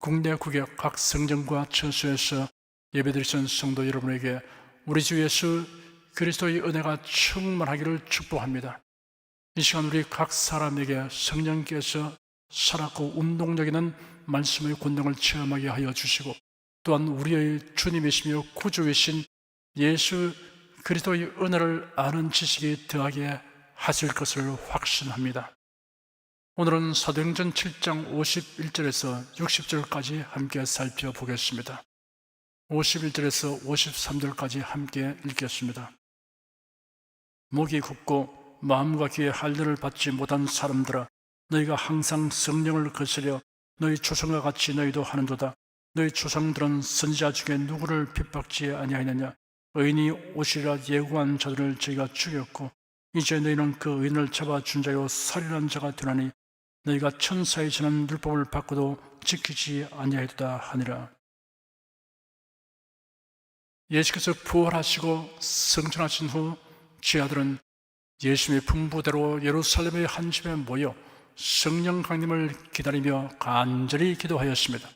국내 국외 각 성전과 처소에서 예배드리신 성도 여러분에게 우리 주 예수 그리스도의 은혜가 충만하기를 축복합니다. 이 시간 우리 각 사람에게 성령께서 살았고 운동력 있는 말씀의 권능을 체험하게 하여 주시고, 또한 우리의 주님이시며 구주이신 예수 그리스도의 은혜를 아는 지식이 더하게 하실 것을 확신합니다. 오늘은 사도행전 7장 51절에서 60절까지 함께 살펴보겠습니다. 51절에서 53절까지 함께 읽겠습니다. 목이 굳고 마음과 귀에 할례를 받지 못한 사람들아, 너희가 항상 성령을 거스려 너희 조상과 같이 너희도 하는도다. 너희 조상들은 선지자 중에 누구를 핍박지 아니하느냐? 의인이 오시리라 예고한 자들을 저희가 죽였고, 이제 너희는 그 의인을 잡아준 자요 살인한 자가 되나니 너희가 천사의 전한 율법을 받고도 지키지 아니하였다 하니라. 예수께서 부활하시고 승천하신 후 제자들은 예수님의 풍부대로 예루살렘의 한 집에 모여 성령 강림을 기다리며 간절히 기도하였습니다.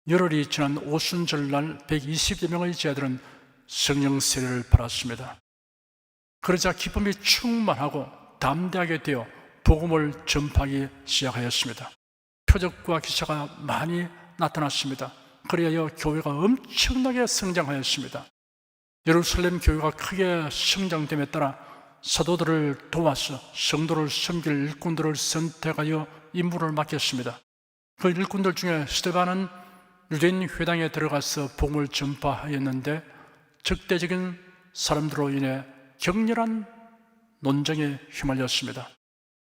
열흘이 지난 오순절날 120여 명의 제자들은 성령 세례를 받았습니다. 그러자 기쁨이 충만하고 담대하게 되어 복음을 전파하기 시작하였습니다. 표적과 기사가 많이 나타났습니다. 그리하여 교회가 엄청나게 성장하였습니다. 예루살렘 교회가 크게 성장됨에 따라 사도들을 도와서 성도를 섬길 일꾼들을 선택하여 임무를 맡겼습니다. 그 일꾼들 중에 스데반은 유대인 회당에 들어가서 복음을 전파하였는데, 적대적인 사람들로 인해 격렬한 논쟁에 휘말렸습니다.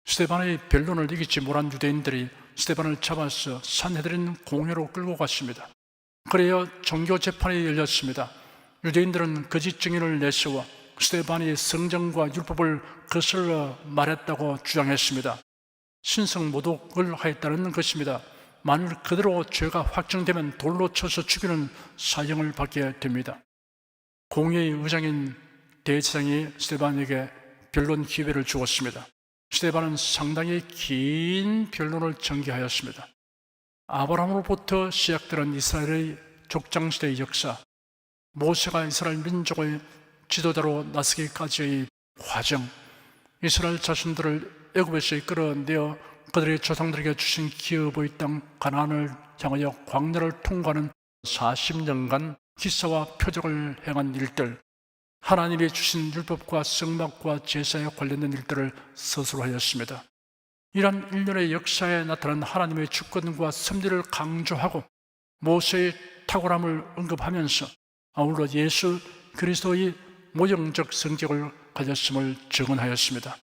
스데반의 변론을 이기지 못한 유대인들이 스데반을 잡아서 산헤드린 공회로 끌고 갔습니다. 그래야 종교 재판이 열렸습니다. 유대인들은 거짓 증인을 내세워 스데반이 성경과 율법을 거슬러 말했다고 주장했습니다. 신성 모독을 하였다는 것입니다. 만일 그대로 죄가 확정되면 돌로 쳐서 죽이는 사형을 받게 됩니다. 공회의 의장인 대제사장이 스데반에게 변론 기회를 주었습니다. 스데반은 상당히 긴 변론을 전개하였습니다. 아브라함으로부터 시작되는 이스라엘의 족장시대의 역사, 모세가 이스라엘 민족의 지도자로 나서기까지의 과정, 이스라엘 자신들을 애굽에서 끌어내어 그들의 조상들에게 주신 기업의 땅 가나안을 향하여 광야를 통과하는 40년간 기사와 표적을 행한 일들, 하나님이 주신 율법과 성막과 제사에 관련된 일들을 서술하였습니다. 이러한 일련의 역사에 나타난 하나님의 주권과 섭리를 강조하고 모세의 탁월함을 언급하면서 아울러 예수 그리스도의 모형적 성격을 가졌음을 증언하였습니다.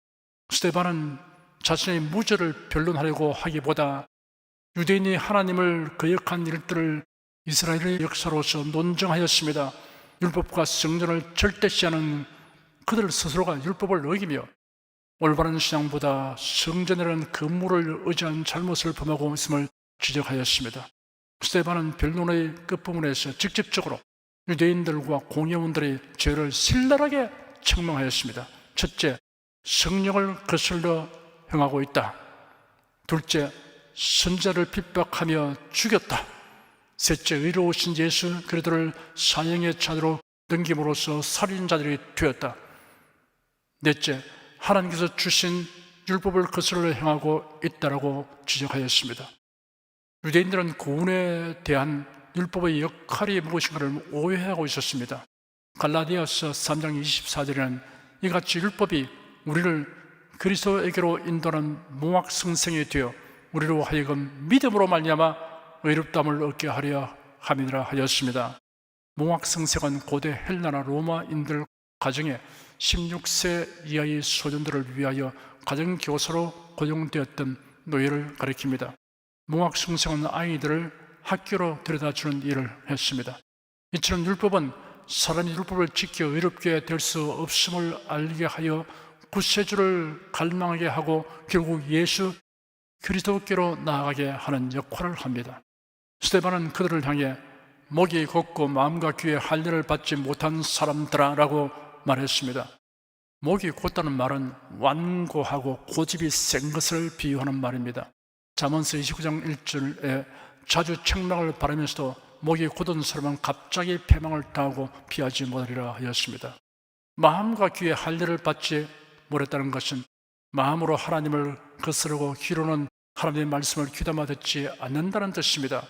스데반은 자신의 무죄를 변론하려고 하기보다 유대인이 하나님을 거역한 일들을 이스라엘의 역사로서 논증하였습니다. 율법과 성전을 절대시하는 그들 스스로가 율법을 어기며 올바른 신앙보다 성전이라는 건물을 의지한 잘못을 범하고 있음을 지적하였습니다. 스데반은 변론의 끝부분에서 직접적으로 유대인들과 공회원들의 죄를 신랄하게 책망하였습니다. 첫째, 성령을 거슬러 행하고 있다. 둘째, 선자를 핍박하며 죽였다. 셋째, 의로우신 예수 그리스도를 사형의 자리로 넘김으로써 살인자들이 되었다. 넷째, 하나님께서 주신 율법을 거슬러 행하고 있다라고 지적하였습니다. 유대인들은 구원에 대한 율법의 역할이 무엇인가를 오해하고 있었습니다. 갈라디아서 3장 24절에는 이같이 율법이 우리를 그리스도에게로 인도하는 몽학성생이 되어 우리로 하여금 믿음으로 말미암아 의롭다함을 얻게 하려 함이라 하였습니다. 몽학성생은 고대 헬라나 로마인들 가정에 16세 이하의 소년들을 위하여 가정교사로 고용되었던 노예를 가리킵니다. 몽학성생은 아이들을 학교로 데려다주는 일을 했습니다. 이처럼 율법은 사람이 율법을 지켜 의롭게 될 수 없음을 알게 하여 구세주를 갈망하게 하고 결국 예수 그리스도께로 나아가게 하는 역할을 합니다. 스데반은 그들을 향해 목이 곧고 마음과 귀에 할례를 받지 못한 사람들아 라고 말했습니다. 목이 곧다는 말은 완고하고 고집이 센 것을 비유하는 말입니다. 잠언서 29장 1절에 자주 책망을 바라면서도 목이 곧은 사람은 갑자기 패망을 당하고 피하지 못하리라 하였습니다. 마음과 귀에 할례를 받지 못했다는 것은 마음으로 하나님을 거스르고 귀로는 하나님의 말씀을 귀담아 듣지 않는다는 뜻입니다.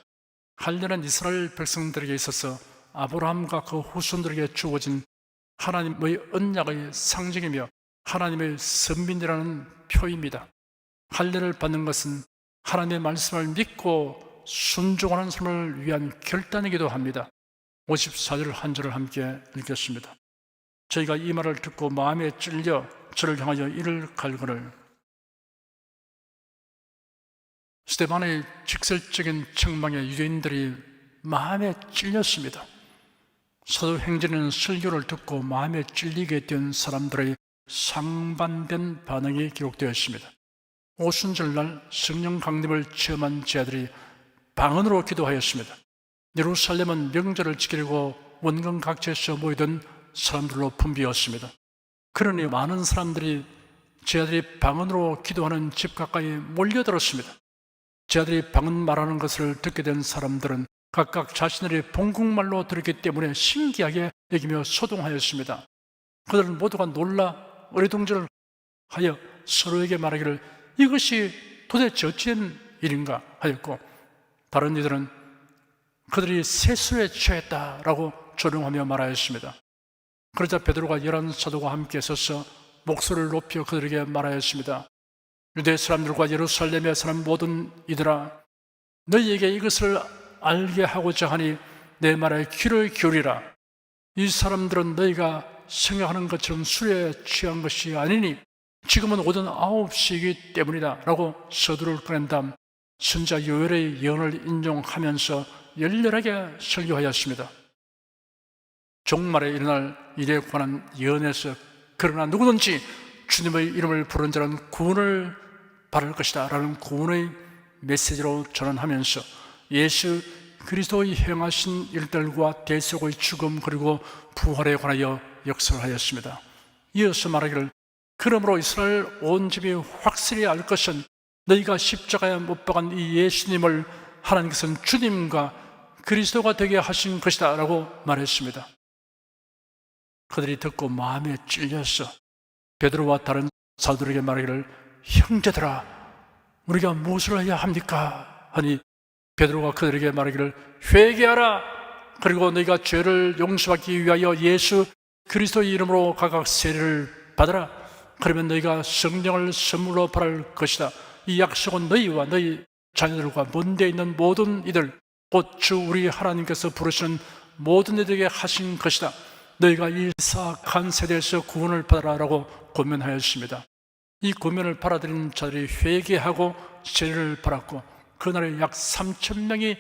할례는 이스라엘 백성들에게 있어서 아브라함과 그 후손들에게 주어진 하나님의 언약의 상징이며 하나님의 선민이라는 표입니다. 할례를 받는 것은 하나님의 말씀을 믿고 순종하는 삶을 위한 결단이기도 합니다. 54절 한 절을 함께 읽겠습니다. 저희가 이 말을 듣고 마음에 찔려 저를 향하여 이를 갈거늘. 스데반의 직설적인 책망에 유대인들이 마음에 찔렸습니다. 사도행전에는 설교를 듣고 마음에 찔리게 된 사람들의 상반된 반응이 기록되어 있습니다. 오순절날 성령 강림을 체험한 제자들이 방언으로 기도하였습니다. 예루살렘은 명절을 지키려고 원근 각지에서 모이던 사람들로 붐비었습니다. 그러니 많은 사람들이 제자들이 방언으로 기도하는 집 가까이 몰려들었습니다. 제자들이 방언 말하는 것을 듣게 된 사람들은 각각 자신들의 본국말로 들었기 때문에 신기하게 여기며 소동하였습니다. 그들은 모두가 놀라 어리둥절하여 서로에게 말하기를 이것이 도대체 어찌된 일인가 하였고, 다른 이들은 그들이 세수에 취했다라고 조롱하며 말하였습니다. 그러자 베드로가 11사도가 함께 서서 목소리를 높여 그들에게 말하였습니다. 유대 사람들과 예루살렘에 사는 모든 이들아, 너희에게 이것을 알게 하고자 하니 내 말에 귀를 기울이라. 이 사람들은 너희가 생각하는 것처럼 술에 취한 것이 아니니 지금은 오전 9시이기 때문이다 라고 서두를 꺼낸 다음 선지자 요엘의 예언을 인용하면서 열렬하게 설교하였습니다. 종말에 일어날 일에 관한 예언에서 그러나 누구든지 주님의 이름을 부른 자는 구원을 받을 것이다 라는 구원의 메시지로 전환하면서 예수 그리스도의 행하신 일들과 대속의 죽음 그리고 부활에 관하여 역설을 하였습니다. 이어서 말하기를 그러므로 이스라엘 온 집이 확실히 알 것은 너희가 십자가에 못 박은 이 예수님을 하나님께서는 주님과 그리스도가 되게 하신 것이다 라고 말했습니다. 그들이 듣고 마음에 찔렸어 베드로와 다른 사도들에게 말하기를 형제들아 우리가 무엇을 해야 합니까? 하니 베드로가 그들에게 말하기를 회개하라. 그리고 너희가 죄를 용서받기 위하여 예수 그리스도의 이름으로 각각 세례를 받아라. 그러면 너희가 성령을 선물로 받을 것이다. 이 약속은 너희와 너희 자녀들과 먼데 있는 모든 이들 곧 주 우리 하나님께서 부르시는 모든 이들에게 하신 것이다. 너희가 이 사악한 세대에서 구원을 받아라 라고 권면하였습니다. 이 권면을 받아들인 자들이 회개하고 세례를 받았고 그날에 약 3,000명이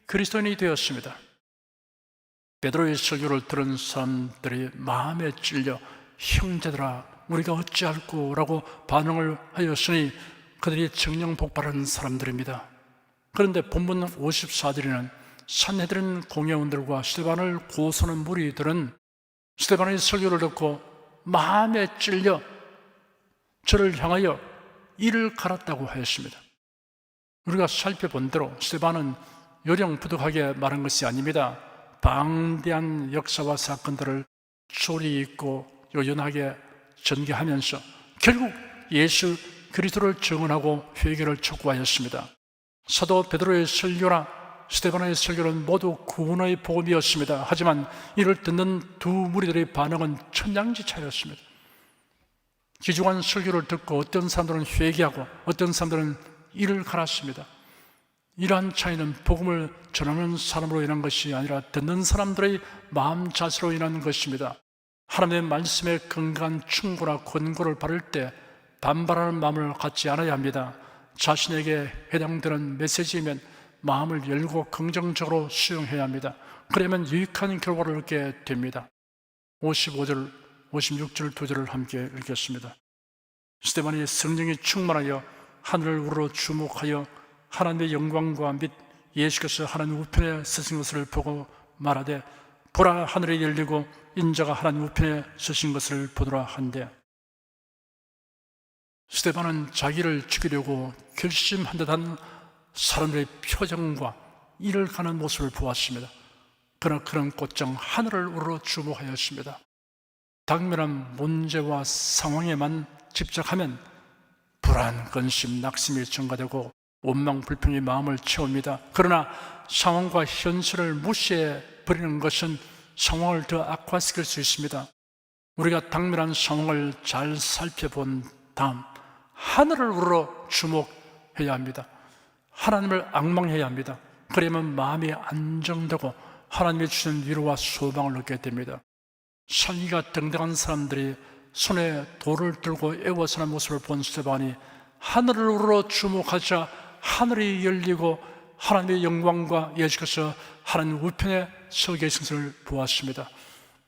그리스도인이 되었습니다. 베드로의 설교를 들은 사람들이 마음에 찔려 형제들아 우리가 어찌할꼬 라고 반응을 하였으니 그들이 정령 복받은 사람들입니다. 그런데 본문 54절에는 산헤드린 공회원들과 스데반을 고소하는 무리들은 스데반의 설교를 듣고 마음에 찔려 저를 향하여 이를 갈았다고 하였습니다. 우리가 살펴본 대로 스데반은 요령부득하게 말한 것이 아닙니다. 방대한 역사와 사건들을 소리 있고 요연하게 전개하면서 결국 예수 그리스도를 증언하고 회개를 촉구하였습니다. 사도 베드로의 설교나 스데반의 설교는 모두 구원의 복음이었습니다. 하지만 이를 듣는 두 무리들의 반응은 천양지차였습니다. 귀중한 설교를 듣고 어떤 사람들은 회개하고 어떤 사람들은 이를 갈았습니다. 이러한 차이는 복음을 전하는 사람으로 인한 것이 아니라 듣는 사람들의 마음 자세로 인한 것입니다. 하나님의 말씀에 건강한 충고나 권고를 받을 때 반발하는 마음을 갖지 않아야 합니다. 자신에게 해당되는 메시지이면 마음을 열고 긍정적으로 수용해야 합니다. 그러면 유익한 결과를 얻게 됩니다. 55절, 56절 두 절을 함께 읽겠습니다. 스데반이 성령이 충만하여 하늘을 우러러 주목하여 하나님의 영광과 및 예수께서 하나님 우편에 서신 것을 보고 말하되 보라 하늘이 열리고 인자가 하나님 우편에 서신 것을 보더라 한데, 스데반은 자기를 죽이려고 결심한 듯한 사람들의 표정과 일을 가는 모습을 보았습니다. 그러나 그런 곧장 하늘을 우러러 주목하였습니다. 당면한 문제와 상황에만 집착하면 불안, 근심, 낙심이 증가되고 원망, 불평이 마음을 채웁니다. 그러나 상황과 현실을 무시해 버리는 것은 상황을 더 악화시킬 수 있습니다. 우리가 당면한 상황을 잘 살펴본 다음 하늘을 우러러 주목해야 합니다. 하나님을 앙망해야 합니다. 그러면 마음이 안정되고 하나님이 주신 위로와 소망을 얻게 됩니다. 살기가 등등한 사람들이 손에 돌을 들고 애워서는 모습을 본 스데반이 하늘을 우러러 주목하자 하늘이 열리고 하나님의 영광과 예수께서 하나님 우편에 서 계신 것을 보았습니다.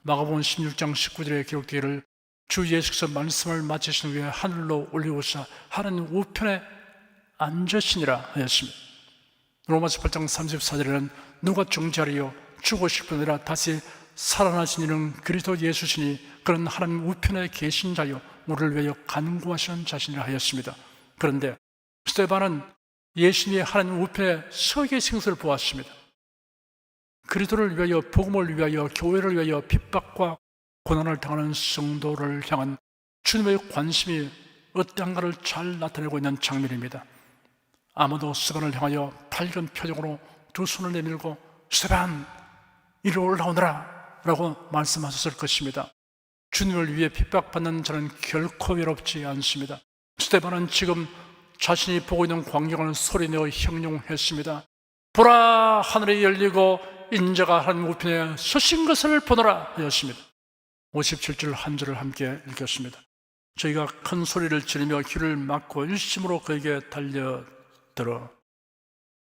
마가복음 16장 19절에 기록되기를 주 예수께서 말씀을 마치신 후에 하늘로 올리우사 하나님 우편에 앉으시니라 하였습니다. 로마서 8장 34절에는 누가 정죄하리요 죽고 싶으니라 다시 살아나신 이는 그리스도 예수시니 그런 하나님 우편에 계신 자요 우리를 위하여 간구하시는 자신이라 하였습니다. 그런데 스데반은 예수님이 하나님 우편에 서 계신 것을 보았습니다. 그리스도를 위하여, 복음을 위하여, 교회를 위하여 핍박과 고난을 당하는 성도를 향한 주님의 관심이 어떠한가를 잘 나타내고 있는 장면입니다. 아마도 스데반을 향하여 밝은 표정으로 두 손을 내밀고 스데반 이리 올라오너라 라고 말씀하셨을 것입니다. 주님을 위해 핍박받는 자는 결코 외롭지 않습니다. 스데반은 지금 자신이 보고 있는 광경을 소리내어 형용했습니다. 보라, 하늘이 열리고 인자가 하나님 우편에 서신 것을 보노라 하였습니다. 57절 한 절을 함께 읽겠습니다. 저희가 큰 소리를 지르며 귀를 막고 일심으로 그에게 달려들어.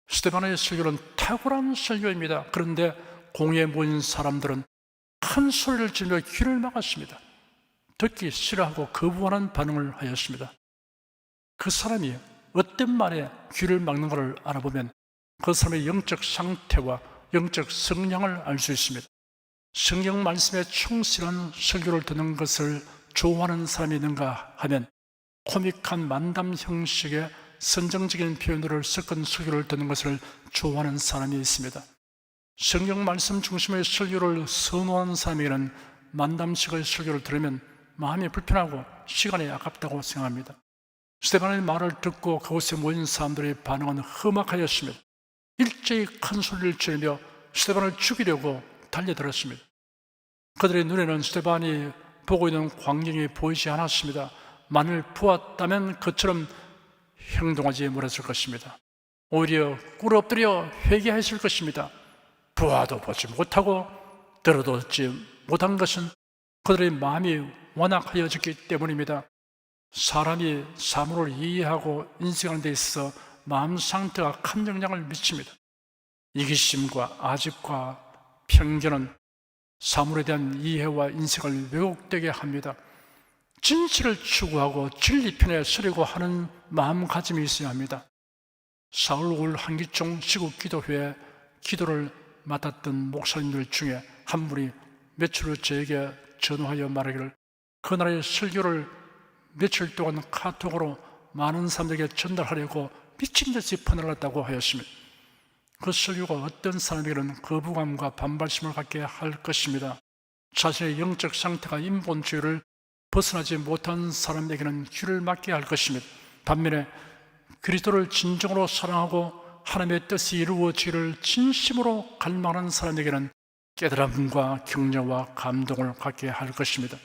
스데반의 설교는 탁월한 설교입니다. 그런데 공회에 모인 사람들은 큰 소리를 지르며 귀를 막았습니다. 듣기 싫어하고 거부하는 반응을 하였습니다. 그 사람이 어떤 말에 귀를 막는가를 알아보면 그 사람의 영적 상태와 영적 성향을 알 수 있습니다. 성경 말씀에 충실한 설교를 듣는 것을 좋아하는 사람이 있는가 하면 코믹한 만담 형식의 선정적인 표현들을 섞은 설교를 듣는 것을 좋아하는 사람이 있습니다. 성경 말씀 중심의 설교를 선호하는 사람에게는 만담식의 설교를 들으면 마음이 불편하고 시간이 아깝다고 생각합니다. 스데반의 말을 듣고 그곳에 모인 사람들의 반응은 험악하였습니다. 일제히 큰 소리를 지르며 스데반을 죽이려고 달려들었습니다. 그들의 눈에는 스데반이 보고 있는 광경이 보이지 않았습니다. 만일 보았다면 그처럼 행동하지 못했을 것입니다. 오히려 꿇어 엎드려 회개했을 것입니다. 보아도 보지 못하고 들어도 듣지 못한 것은 그들의 마음이 완악하여졌기 때문입니다. 사람이 사물을 이해하고 인식하는 데 있어서 마음 상태가 큰 영향을 미칩니다. 이기심과 아집과 편견은 사물에 대한 이해와 인식을 왜곡되게 합니다. 진실을 추구하고 진리 편에 서려고 하는 마음가짐이 있어야 합니다. 사울 울 한기총 시국 기도회에 기도를 맡았던 목사님들 중에 한 분이 며칠 후 저에게 전화하여 말하기를 그날의 설교를 며칠 동안 카톡으로 많은 사람들에게 전달하려고 미친 듯이 퍼날랐다고 하였습니다. 그 설교가 어떤 사람에게는 거부감과 반발심을 갖게 할 것입니다. 자신의 영적 상태가 인본주의를 벗어나지 못한 사람에게는 귀를 막게 할 것입니다. 반면에 그리스도를 진정으로 사랑하고 하나님의 뜻이 이루어지기를 진심으로 갈망하는 사람에게는 깨달음과 격려와 감동을 갖게 할 것입니다.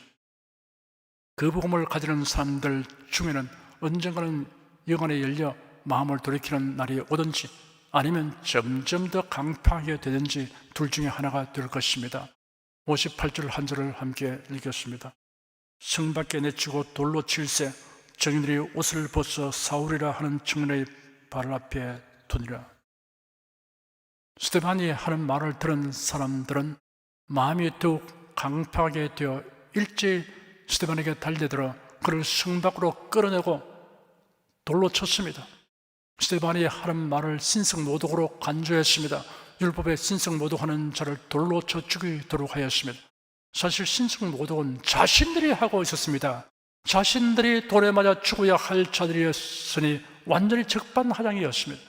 그 복음을 가지는 사람들 중에는 언젠가는 영안에 열려 마음을 돌이키는 날이 오든지 아니면 점점 더 강팍하게 되든지 둘 중에 하나가 될 것입니다. 58절 한 절을 함께 읽겠습니다. 성 밖에 내치고 돌로 칠세 정인들이 옷을 벗어 사울이라 하는 청년의 발 앞에 두니라. 스데반이 하는 말을 들은 사람들은 마음이 더욱 강팍하게 되어 일제히 스데반에게 달려들어 그를 성 밖으로 끌어내고 돌로 쳤습니다. 스데반이 하는 말을 신성모독으로 간주했습니다. 율법에 신성모독하는 자를 돌로 쳐 죽이도록 하였습니다. 사실 신성모독은 자신들이 하고 있었습니다. 자신들이 돌에 맞아 죽어야 할 자들이었으니 완전히 적반하장이었습니다.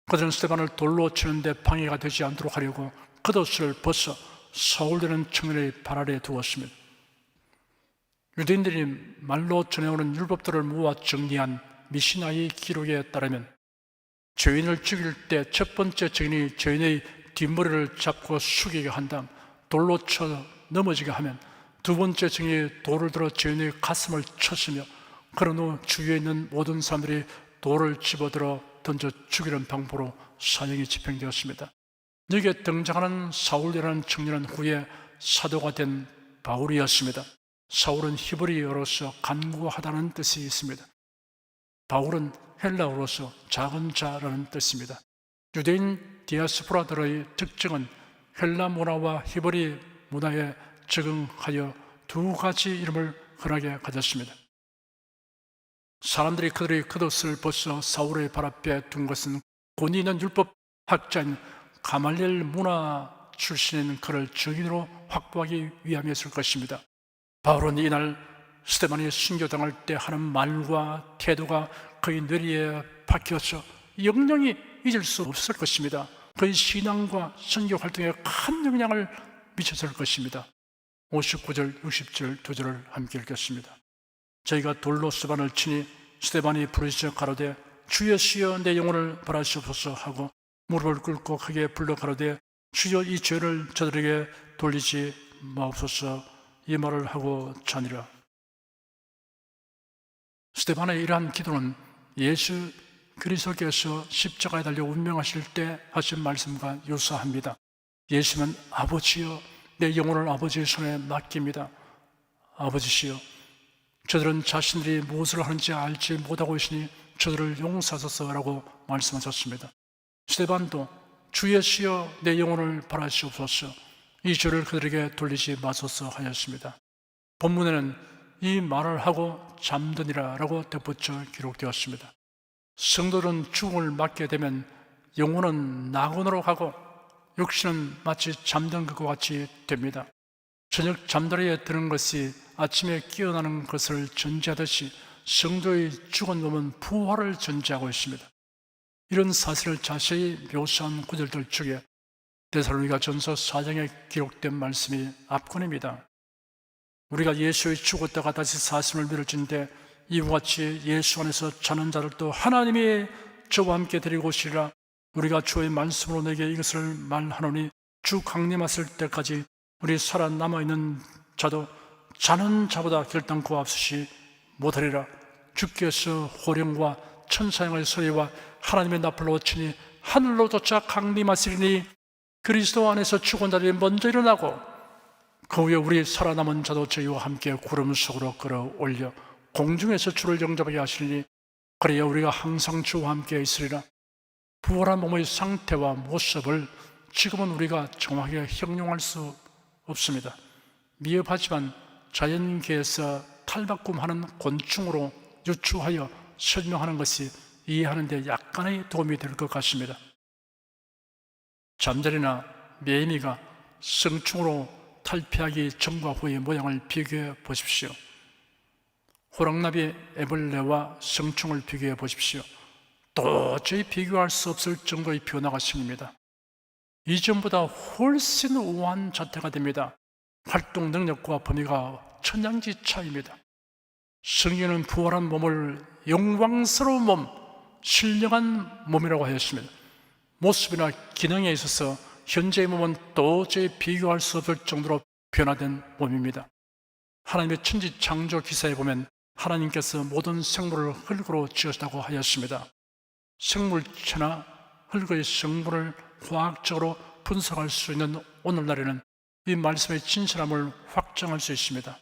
그들은 스데반을 돌로 치는데 방해가 되지 않도록 하려고 겉옷을 벗어 사울되는 청년의 발 아래에 두었습니다. 유대인들이 말로 전해오는 율법들을 모아 정리한 미시나이 기록에 따르면 죄인을 죽일 때 첫 번째 죄인이 죄인의 뒷머리를 잡고 숙이게 한 다음 돌로 쳐 넘어지게 하면 두 번째 증인이 돌을 들어 죄인의 가슴을 쳤으며 그런 후 주위에 있는 모든 사람들이 돌을 집어들어 던져 죽이는 방법으로 사형이 집행되었습니다. 여기에 등장하는 사울이라는 청년은 후에 사도가 된 바울이었습니다. 사울은 히브리어로서 간구하다는 뜻이 있습니다. 바울은 헬라어로서 작은 자라는 뜻입니다. 유대인 디아스포라들의 특징은 헬라 문화와 히브리 문화에 적응하여 두 가지 이름을 흔하게 가졌습니다. 사람들이 그들의 겉옷을 벗어 사울의 발 앞에 둔 것은 권위 있는 율법 학자인 가말리엘 문화 출신인 그를 증인으로 확보하기 위함이었을 것입니다. 바울은 이날 스데반이 순교당할 때 하는 말과 태도가 그의 뇌리에 박혀서 영영이 잊을 수 없을 것입니다. 그의 신앙과 선교 활동에 큰 영향을 미쳤을 것입니다. 59절, 60절 두 절을 함께 읽겠습니다. 저희가 돌로 스데반을 치니 스데반이 부르짖어 가로되 주여 주여 내 영혼을 벌하시옵소서 하고 무릎을 꿇고 크게 불러 가로되 주여 이 죄를 저들에게 돌리지 마옵소서 이 말을 하고 자니라. 스데반의 이러한 기도는 예수 그리스도께서 십자가에 달려 운명하실 때 하신 말씀과 유사합니다. 예수는 아버지여 내 영혼을 아버지의 손에 맡깁니다. 아버지시여 저들은 자신들이 무엇을 하는지 알지 못하고 있으니 저들을 용서하소서라고 말씀하셨습니다. 스데반도 주여 주여 내 영혼을 벌하시옵소서 이 죄를 그들에게 돌리지 마소서 하였습니다. 본문에는 이 말을 하고 잠드니라 라고 덧붙여 기록되었습니다. 성도는 죽음을 맞게 되면 영혼은 낙원으로 가고 육신은 마치 잠든 것과 같이 됩니다. 저녁 잠자리에 드는 것이 아침에 깨어나는 것을 전제하듯이 성도의 죽은 몸은 부활을 전제하고 있습니다. 이런 사실을 자세히 묘사한 구절들 중에 데살로니가 전서 4장에 기록된 말씀이 압권입니다. 우리가 예수의 죽었다가 다시 사심을 믿을진데 이와 같이 예수 안에서 자는 자들도 하나님이 저와 함께 데리고 오시리라. 우리가 주의 말씀으로 내게 이것을 말하노니 주 강림하실 때까지 우리 살아남아있는 자도 자는 자보다 결단코 앞서지 못하리라. 주께서 호령과 천사형의 소리와 하나님의 나팔로 치니 하늘로 쫓아 강림하시리니 그리스도 안에서 죽은 자들이 먼저 일어나고 그 후에 우리 살아남은 자도 저희와 함께 구름 속으로 끌어올려 공중에서 주를 영접하게 하시리니 그래야 우리가 항상 주와 함께 있으리라. 부활한 몸의 상태와 모습을 지금은 우리가 정확하게 형용할 수 없습니다. 미흡하지만 자연계에서 탈바꿈하는 곤충으로 유추하여 설명하는 것이 이해하는 데 약간의 도움이 될 것 같습니다. 잠자리나 매미가 성충으로 탈피하기 전과 후의 모양을 비교해 보십시오. 호랑나비 애벌레와 성충을 비교해 보십시오. 도저히 비교할 수 없을 정도의 변화가 생깁니다. 이전보다 훨씬 우아한 자태가 됩니다. 활동 능력과 범위가 천양지 차이입니다. 성경은 부활한 몸을 영광스러운 몸, 신령한 몸이라고 하였습니다. 모습이나 기능에 있어서 현재의 몸은 도저히 비교할 수 없을 정도로 변화된 몸입니다. 하나님의 천지 창조 기사에 보면 하나님께서 모든 생물을 흙으로 지으셨다고 하였습니다. 생물체나 흙의 성분을 과학적으로 분석할 수 있는 오늘날에는 이 말씀의 진실함을 확정할 수 있습니다.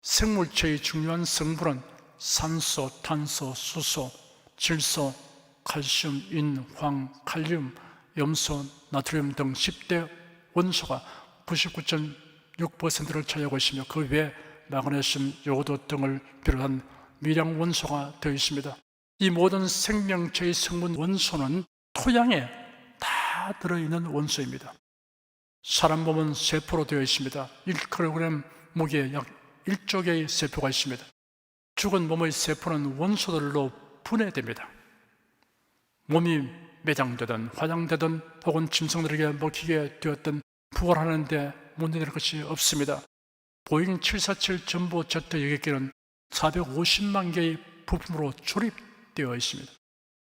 생물체의 중요한 성분은 산소, 탄소, 수소, 질소, 칼슘, 인, 황, 칼륨, 염소, 나트륨 등 10대 원소가 99.6%를 차지하고 있으며 그 외에 마그네슘, 요오드 등을 비롯한 미량 원소가 되어 있습니다. 이 모든 생명체의 성분 원소는 토양에 다 들어있는 원소입니다. 사람 몸은 세포로 되어 있습니다. 1kg 무게에 약 1조 개의 세포가 있습니다. 죽은 몸의 세포는 원소들로 분해됩니다. 몸이 매장되든 화장되든 혹은 짐승들에게 먹히게 되었든 부활하는데 문제될 것이 없습니다. 보잉 747 전보 제트 여객기는 450만 개의 부품으로 조립되어 있습니다.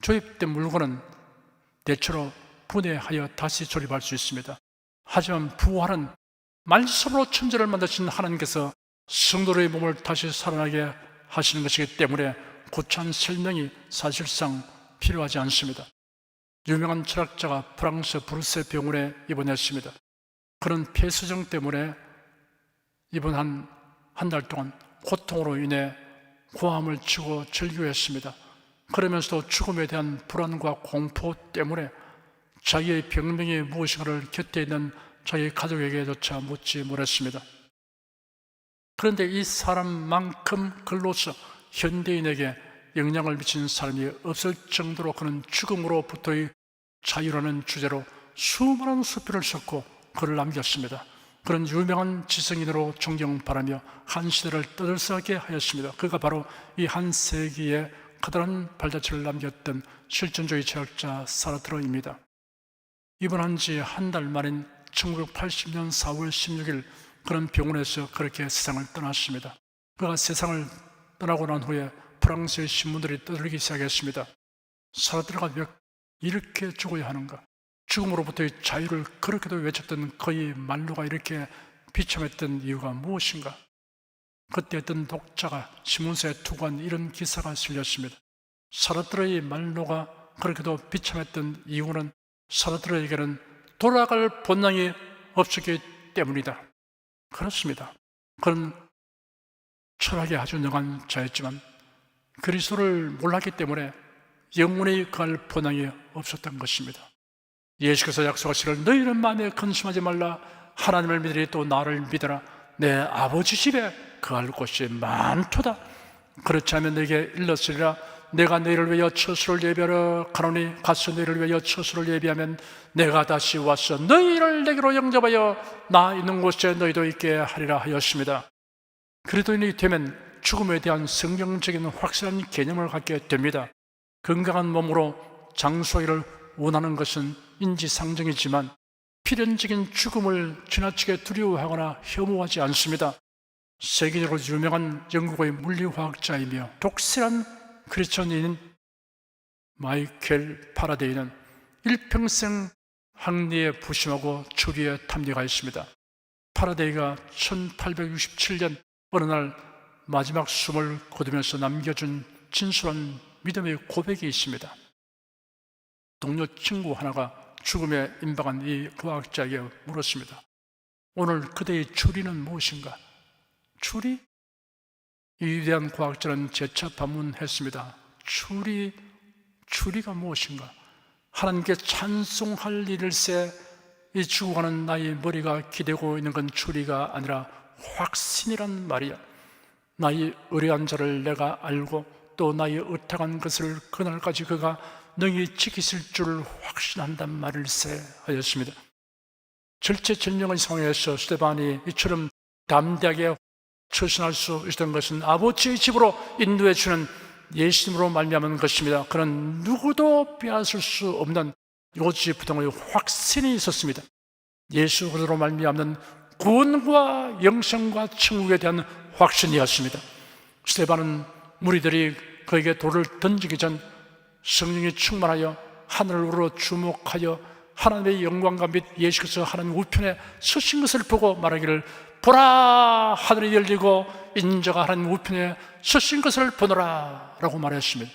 조립된 물건은 대체로 분해하여 다시 조립할 수 있습니다. 하지만 부활은 말씀으로 천지를 만드신 하나님께서 성도의 몸을 다시 살아나게 하시는 것이기 때문에 고찬 설명이 사실상 필요하지 않습니다. 유명한 철학자가 프랑스 브루세 병원에 입원했습니다. 그런 폐수정 때문에 입원 한 달 동안 고통으로 인해 고함을 치고 절규했습니다. 그러면서도 죽음에 대한 불안과 공포 때문에 자기의 병명이 무엇인가를 곁에 있는 자기 가족에게조차 묻지 못했습니다. 그런데 이 사람만큼 글로서 현대인에게 영향을 미친 사람이 없을 정도로 그는 죽음으로부터의 자유라는 주제로 수많은 수필을 썼고 글을 남겼습니다. 그런 유명한 지성인으로 존경받으며 한 시대를 떠들썩하게 하였습니다. 그가 바로 이 한 세기에 커다란 발자취를 남겼던 실존주의 철학자 사르트르입니다. 입원한 지 한 달 만인 1980년 4월 16일 그런 병원에서 그렇게 세상을 떠났습니다. 그가 세상을 떠나고 난 후에 프랑스의 신문들이 떠들기 시작했습니다. 사르트르가 왜 이렇게 죽어야 하는가? 죽음으로부터의 자유를 그렇게도 외쳤던 그의 말로가 이렇게 비참했던 이유가 무엇인가? 그때 어떤 독자가 신문사에 투고한 이런 기사가 실렸습니다. 사르트르의 말로가 그렇게도 비참했던 이유는 사르트르에게는 돌아갈 본능이 없었기 때문이다. 그렇습니다. 그는 철학에 아주 능한 자였지만 그리스도를 몰랐기 때문에 영원히 갈 본능이 없었던 것입니다. 예수께서 약속하시기를 너희는 마음에 근심하지 말라. 하나님을 믿으리 또 나를 믿어라. 내 아버지 집에 거할 곳이 많도다. 그렇지 않으면 내게 일렀으리라. 내가 너희를 위하여 처소를 예비하러 가노니 가서 너희를 위하여 처소를 예비하면 내가 다시 와서 너희를 내게로 영접하여 나 있는 곳에 너희도 있게 하리라 하였습니다. 그리스도인이 되면 죽음에 대한 성경적인 확실한 개념을 갖게 됩니다. 건강한 몸으로 장수하기를 원하는 것은 인지상정이지만 필연적인 죽음을 지나치게 두려워하거나 혐오하지 않습니다. 세계적으로 유명한 영국의 물리화학자이며 독실한 크리스천인 마이켈 파라데이는 일평생 학리에 부심하고 추리에 탐닉하였습니다. 파라데이가 1867년 어느 날 마지막 숨을 거두면서 남겨준 진솔한 믿음의 고백이 있습니다. 동료 친구 하나가 죽음에 임박한 이 과학자에게 물었습니다. 오늘 그대의 추리는 무엇인가? 추리? 이 위대한 과학자는 재차 반문했습니다. 추리가 무엇인가? 하나님께 찬송할 일일세 이 죽어가는 나의 머리가 기대고 있는 건 추리가 아니라 확신이란 말이야. 나의 의뢰한 자를 내가 알고 또 나의 의탁한 것을 그날까지 그가 능히 지키실 줄 확신한단 말일세 하였습니다. 절체절명의 상황에서 스데반이 이처럼 담대하게 처신할 수 있었던 것은 아버지의 집으로 인도해 주는 예수님으로 말미암은 것입니다. 그는 누구도 빼앗을 수 없는 요지부동의 확신이 있었습니다. 예수 그리스도로 말미암는 구원과 영생과 천국에 대한 확신이었습니다. 스데반은 무리들이 그에게 돌을 던지기 전 성령이 충만하여 하늘을 우러 주목하여 하나님의 영광과 및 예수께서 하나님 우편에 서신 것을 보고 말하기를 보라 하늘이 열리고 인자가 하나님 우편에 서신 것을 보노라 라고 말했습니다.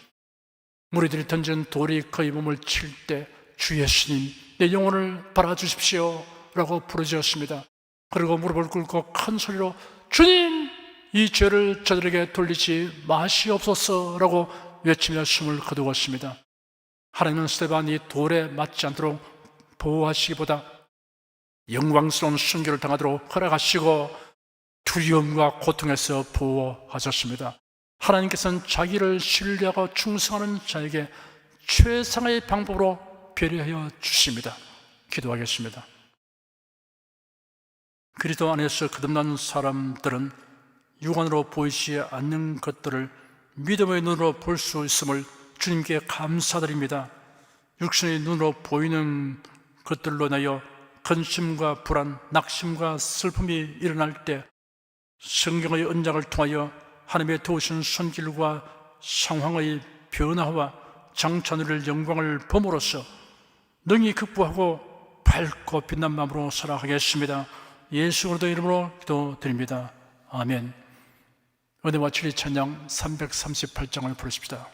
무리들이 던진 돌이 그의 몸을 칠 때 주 예수님 내 영혼을 바라주십시오 라고 부르짖었습니다. 그리고 무릎을 꿇고 큰 소리로 주님 이 죄를 저들에게 돌리지 마시옵소서 라고 외치며 숨을 거두었습니다. 하나님은 스데반이 돌에 맞지 않도록 보호하시기보다 영광스러운 순교를 당하도록 허락하시고 두려움과 고통에서 보호하셨습니다. 하나님께서는 자기를 신뢰하고 충성하는 자에게 최상의 방법으로 배려하여 주십니다. 기도하겠습니다. 그리스도 안에서 거듭난 사람들은 육안으로 보이지 않는 것들을 믿음의 눈으로 볼 수 있음을 주님께 감사드립니다. 육신의 눈으로 보이는 것들로 인하여 근심과 불안, 낙심과 슬픔이 일어날 때 성경의 언약을 통하여 하나님의 도우신 손길과 상황의 변화와 장차 누릴 영광을 봄으로써 능히 극복하고 밝고 빛난 마음으로 살아가겠습니다. 예수 그리스도 이름으로 기도드립니다. 아멘. 은혜와 진리 찬양 338장을 부르십시다.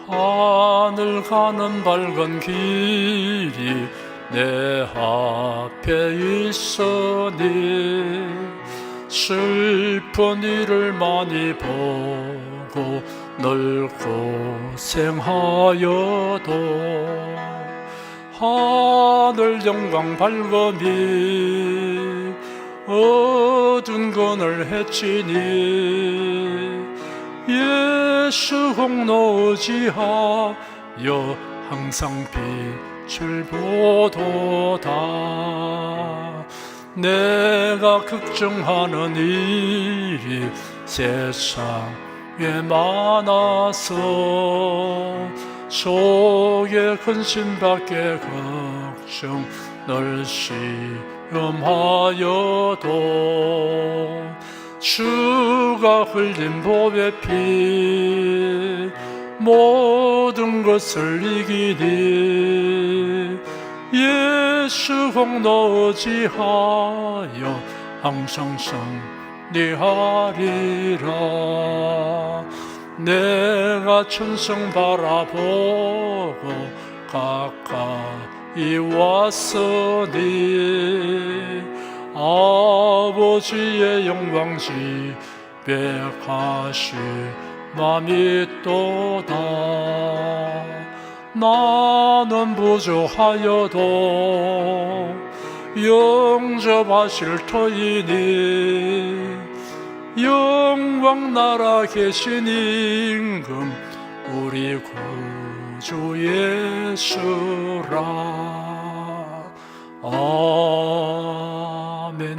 하늘 가는 밝은 길이 내 앞에 있으니 슬픈 일을 많이 보고 늘 고생하여도 하늘 영광 밝음이 어두운 건을 헤치니 예수 공로지하여 항상 빛을 보도다. 내가 걱정하는 일이 세상에 많아서 속에 근심밖에 걱정 널 시험하여도 주가 흘린 보배 피 모든 것을 이기니 예수 공로지하여 항상 승리하리라. 내가 천성 바라보고 가까이 왔으니 아버지의 영광 지배하실 맘이 또다. 나는 부족하여도 영접하실 터이니 영광 나라 계신 임금 우리 구주 예수라. 아멘.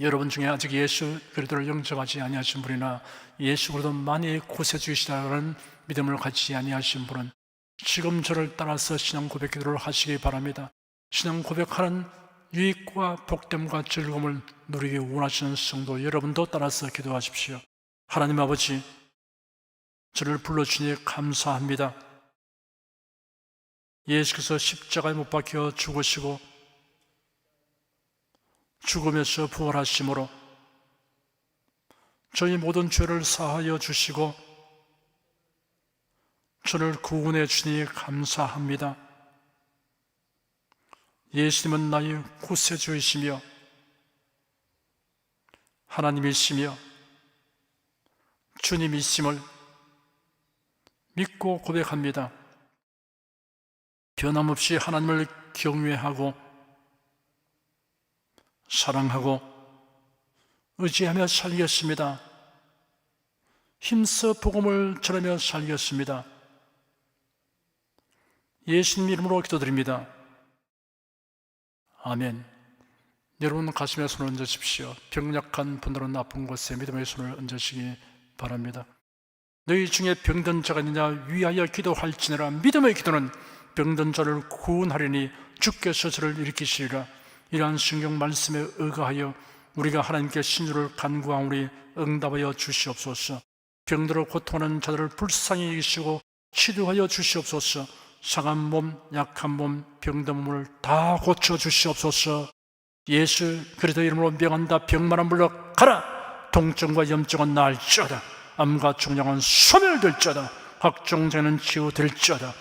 여러분 중에 아직 예수 그리스도를 영접하지 아니하신 분이나 예수 그리스도 많이 구세주이시다는 믿음을 갖지 아니하신 분은 지금 저를 따라서 신앙 고백 기도를 하시기 바랍니다. 신앙 고백하는 유익과 복됨과 즐거움을 누리기 원하시는 성도 여러분도 따라서 기도하십시오. 하나님 아버지, 저를 불러주니 감사합니다. 예수께서 십자가에 못 박혀 죽으시고 죽음에서 부활하심으로 저희 모든 죄를 사하여 주시고 저를 구원해 주니 감사합니다. 예수님은 나의 구세주이시며 하나님이시며 주님이심을 믿고 고백합니다. 변함없이 하나님을 경외하고 사랑하고 의지하며 살겠습니다. 힘써 복음을 전하며 살겠습니다. 예수님 이름으로 기도드립니다. 아멘. 여러분 가슴에 손을 얹으십시오. 병약한 분들은 아픈 곳에 믿음의 손을 얹으시기 바랍니다. 너희 중에 병든 자가 있느냐 위하여 기도할지니라. 믿음의 기도는 병든 자를 구원하리니 주께서 저를 일으키시리라. 이러한 성경 말씀에 의거하여 우리가 하나님께 신주를 간구하오니 응답하여 주시옵소서. 병들어 고통하는 자들을 불쌍히 여기시고 치료하여 주시옵소서. 상한 몸, 약한 몸, 병든 몸을 다 고쳐 주시옵소서. 예수 그리스도 이름으로 명한다. 병만은 물러가라. 통증과 염증은 나을지어다. 암과 중량은 소멸될지어다. 확종자는 치유될지어다.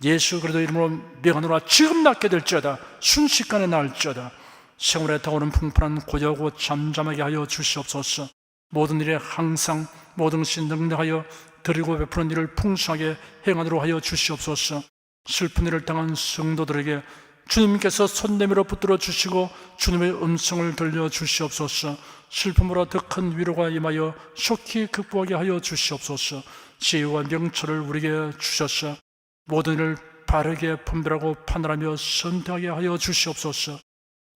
예수 그리스도 이름으로 명하노라. 지금 낫게 될지어다. 순식간에 나을지어다. 생활에 다오는 풍파는 고요하고 잠잠하게 하여 주시옵소서. 모든 일에 항상 모든 것이 능력하여 드리고 베푸는 일을 풍성하게 행하도록 하여 주시옵소서. 슬픈 일을 당한 성도들에게 주님께서 손 내밀어 붙들어 주시고 주님의 음성을 들려 주시옵소서. 슬픔으로 더 큰 위로가 임하여 속히 극복하게 하여 주시옵소서. 지혜와 명철을 우리에게 주셔서 모든 일을 바르게 분별하고 판단하며 선택하게 하여 주시옵소서.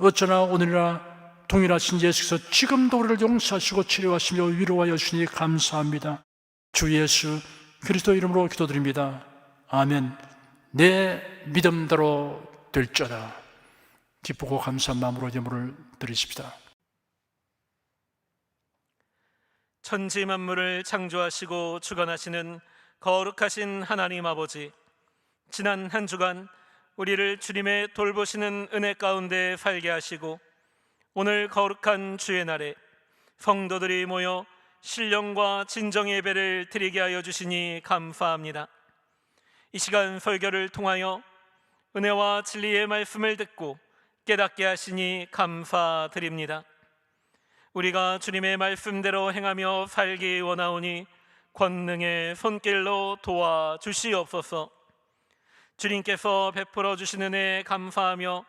어쩌나 오늘이나 동일하신 예수께서 지금도 우리를 용서하시고 치료하시며 위로하여 주시니 감사합니다. 주 예수 그리스도 이름으로 기도드립니다. 아멘. 내 믿음대로 될지어다. 기쁘고 감사한 마음으로 예물을 드리십시다. 천지 만물을 창조하시고 주관하시는 거룩하신 하나님 아버지, 지난 한 주간 우리를 주님의 돌보시는 은혜 가운데 살게 하시고 오늘 거룩한 주의 날에 성도들이 모여 신령과 진정의 예배를 드리게 하여 주시니 감사합니다. 이 시간 설교를 통하여 은혜와 진리의 말씀을 듣고 깨닫게 하시니 감사드립니다. 우리가 주님의 말씀대로 행하며 살기 원하오니 권능의 손길로 도와주시옵소서. 주님께서 베풀어 주시는 은혜에 감사하며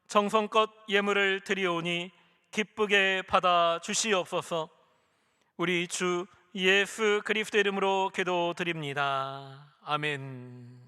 정성껏 예물을 드리오니 기쁘게 받아 주시옵소서. 우리 주 예수 그리스도 이름으로 기도드립니다. 아멘.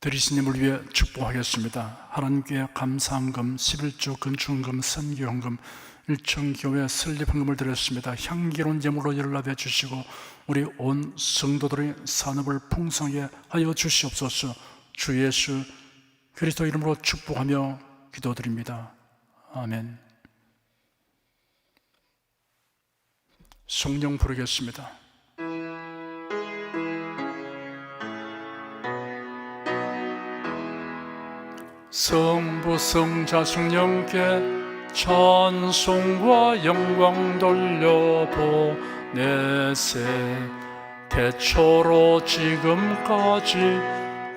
드리신 예물을 위해 축복하겠습니다. 하나님께 감사헌금, 11조 건축헌금, 선교헌금, 일천교회 설립헌금을 드렸습니다. 향기로운 예물로 연락해 주시고 우리 온 성도들의 산업을 풍성하게 하여 주시옵소서. 주 예수 그리스도 이름으로 축복하며 기도드립니다. 아멘. 성령 부르겠습니다. 성부 성자 성령께 찬송과 영광 돌려보내세. 태초로 지금까지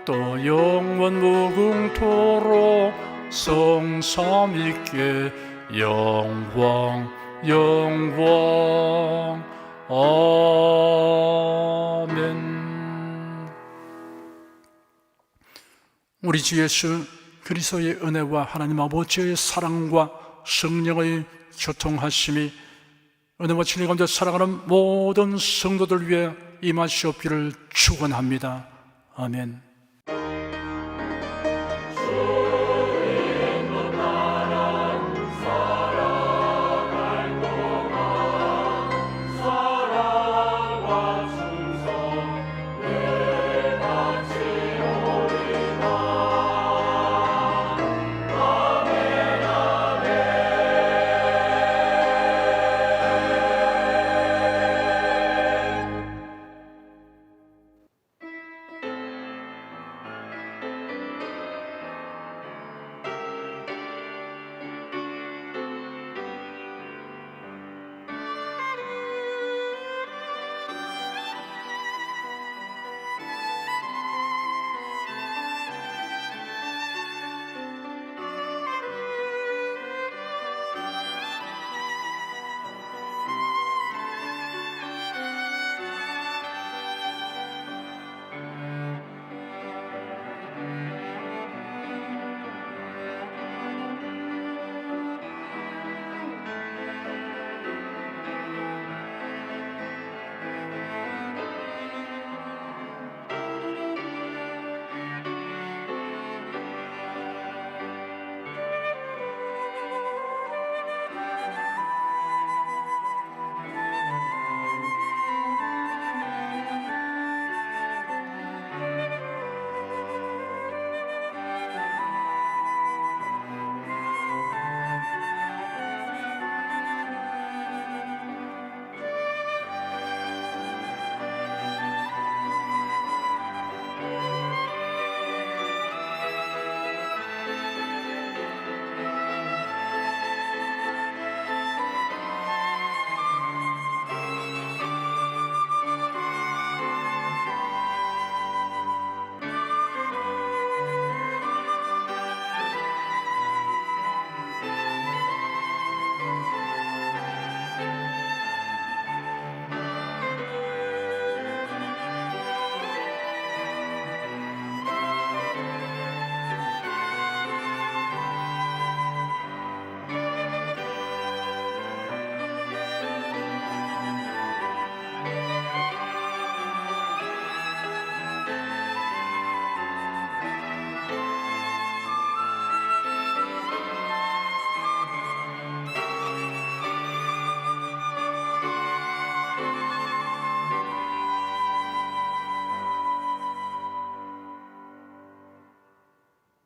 또 영원 무궁토록 성삼위께 영광 영광. 아멘. 우리 주 예수 그리스도의 은혜와 하나님 아버지의 사랑과 성령의 교통하심이 은혜와 진리 가운데 살아가는 모든 성도들 위해 임하시옵기를 축원합니다. 아멘.